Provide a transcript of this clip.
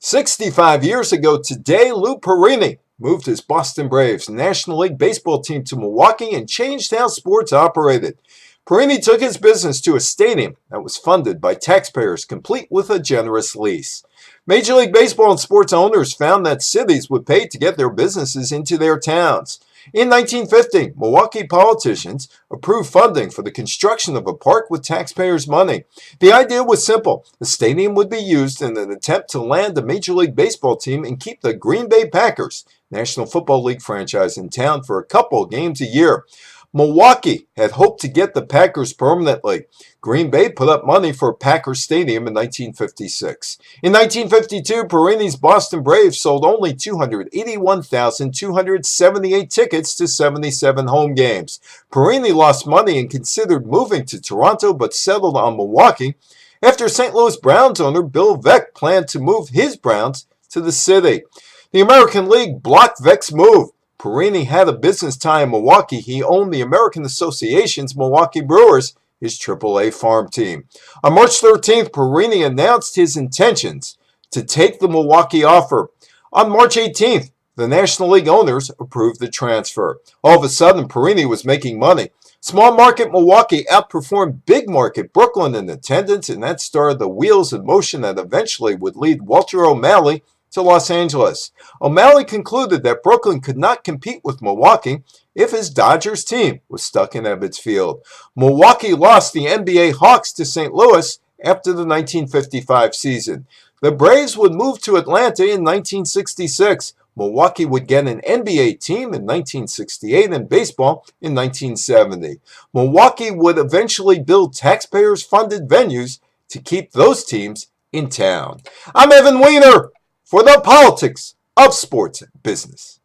65 years ago today, Lou Perini moved his Boston Braves National League Baseball team to Milwaukee and changed how sports operated. Perini took his business to a stadium that was funded by taxpayers, complete with a generous lease. Major League Baseball and sports owners found that cities would pay to get their businesses into their towns. In 1950, Milwaukee politicians approved funding for the construction of a park with taxpayers' money. The idea was simple. The stadium would be used in an attempt to land a Major League Baseball team and keep the Green Bay Packers, National Football League franchise, in town for a couple games a year. Milwaukee had hoped to get the Packers permanently. Green Bay put up money for Packers Stadium in 1956. In 1952, Perini's Boston Braves sold only 281,278 tickets to 77 home games. Perini lost money and considered moving to Toronto but settled on Milwaukee after St. Louis Browns owner Bill Veeck planned to move his Browns to the city. The American League blocked Veeck's move. Perini had a business tie in Milwaukee. He owned the American Association's Milwaukee Brewers, his AAA farm team. On March 13th, Perini announced his intentions to take the Milwaukee offer. On March 18th, the National League owners approved the transfer. All of a sudden, Perini was making money. Small market Milwaukee outperformed big market Brooklyn in attendance, and that started the wheels in motion that eventually would lead Walter O'Malley to Los Angeles. O'Malley concluded that Brooklyn could not compete with Milwaukee if his Dodgers team was stuck in Ebbets Field. Milwaukee lost the NBA Hawks to St. Louis after the 1955 season. The Braves would move to Atlanta in 1966. Milwaukee would get an NBA team in 1968 and baseball in 1970. Milwaukee would eventually build taxpayers-funded venues to keep those teams in town. I'm Evan Weiner for the Politics of Sports Business.